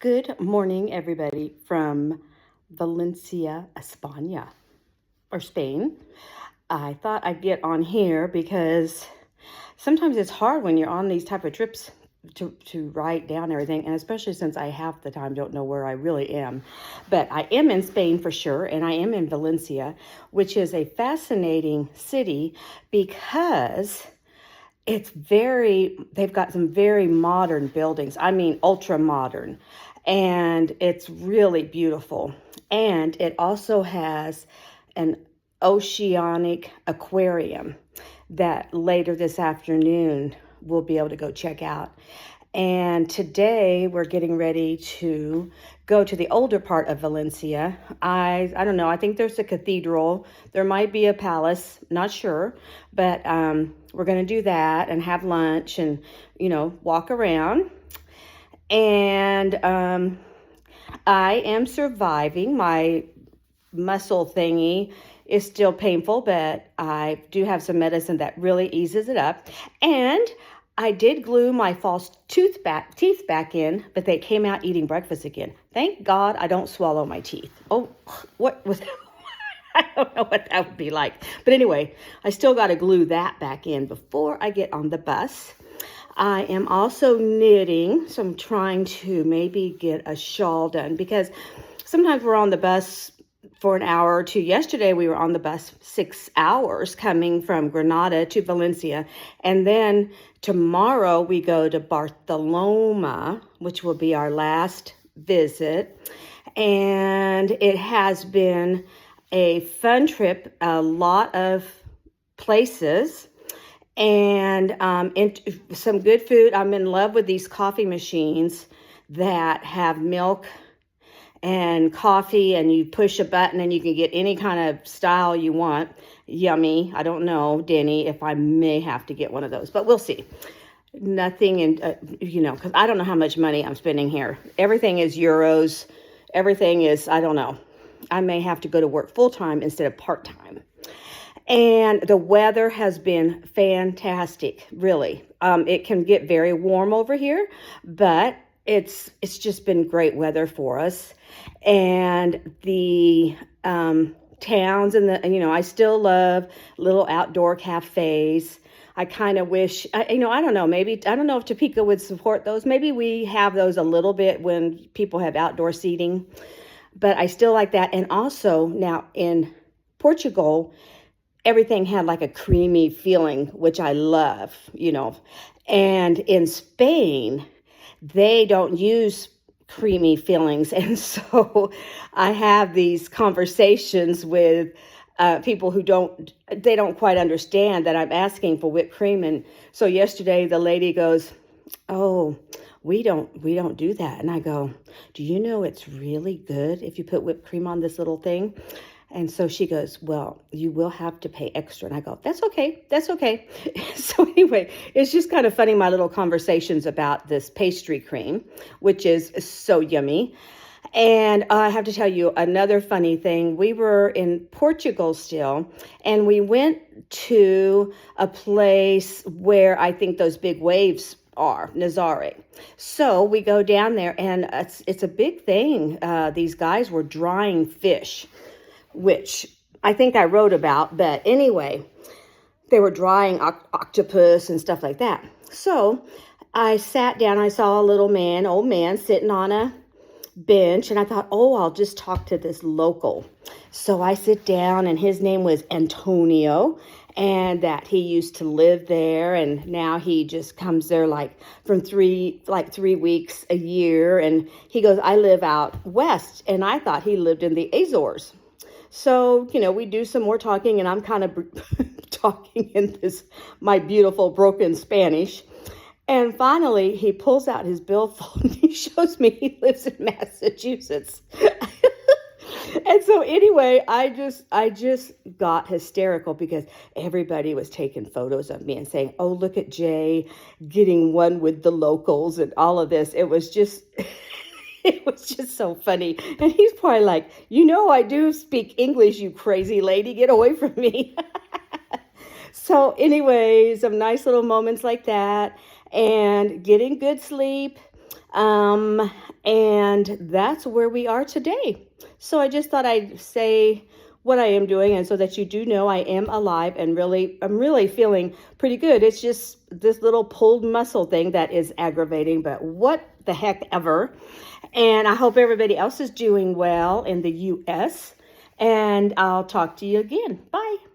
Good morning, everybody from Valencia, España, or Spain. I thought I'd get on here because sometimes it's hard when you're on these type of trips to write down everything, and especially since I half the time don't know where I really am. But I am in Spain for sure, and I am in Valencia, which is a fascinating city because they've got some very modern buildings. I mean, ultra modern. And it's really beautiful. And it also has an oceanic aquarium that later this afternoon we'll be able to go check out. And today we're getting ready to go to the older part of Valencia. I don't know. I think there's a cathedral. There might be a palace. Not sure, but we're going to do that and have lunch and walk around. And I am surviving. My muscle thingy is still painful, but I do have some medicine that really eases it up. And I did glue my false teeth back in, but they came out eating breakfast again. Thank God I don't swallow my teeth. Oh, what was that? I don't know what that would be like. But anyway, I still got to glue that back in before I get on the bus. I am also knitting, so I'm trying to maybe get a shawl done because sometimes we're on the bus for an hour or two. Yesterday, we were on the bus 6 hours coming from Granada to Valencia. And then tomorrow, we go to Barcelona, which will be our last visit. And it has been a fun trip, a lot of places, and some good food. I'm in love with these coffee machines that have milk and coffee, and you push a button and you can get any kind of style you want. Yummy. I don't know, Denny, if I may have to get one of those, but we'll see. Nothing in, because I don't know how much money I'm spending here. Everything is euros. Everything is, I don't know. I may have to go to work full-time instead of part-time. And the weather has been fantastic, really. It can get very warm over here, but it's just been great weather for us. And the towns and I still love little outdoor cafes. I kind of wish, I don't know, maybe, I don't know if Topeka would support those. Maybe we have those a little bit when people have outdoor seating, but I still like that. And also now in Portugal, everything had like a creamy feeling, which I love, And in Spain, they don't use creamy fillings. And so I have these conversations with people who don't quite understand that I'm asking for whipped cream. And so yesterday the lady goes, "Oh, we don't do that." And I go, "Do you know it's really good if you put whipped cream on this little thing?" And so she goes, "Well, you will have to pay extra." And I go, That's okay. So anyway, it's just kind of funny, my little conversations about this pastry cream, which is so yummy. And I have to tell you another funny thing. We were in Portugal still, and we went to a place where I think those big waves are, Nazare. So we go down there, and it's a big thing. These guys were drying fish, which I think I wrote about, but anyway, they were drying octopus and stuff like that. So I sat down, I saw a old man sitting on a bench, and I thought, I'll just talk to this local. So I sit down, and his name was Antonio, and that he used to live there, and now he just comes there from 3 weeks a year. And he goes, "I live out west," and I thought he lived in the Azores. So, we do some more talking, and I'm kind of talking in my beautiful broken Spanish. And finally, he pulls out his billfold and he shows me he lives in Massachusetts. And so anyway, I just got hysterical because everybody was taking photos of me and saying, "Oh, look at Jay getting one with the locals," and all of this. It was just... It was just so funny. And he's probably like, "I do speak English, you crazy lady. Get away from me." So anyway, some nice little moments like that, and getting good sleep. And that's where we are today. So I just thought I'd say what I am doing, and so that you do know I am alive and I'm really feeling pretty good. It's just this little pulled muscle thing that is aggravating, but what the heck ever. And I hope everybody else is doing well in the US. And I'll talk to you again. Bye.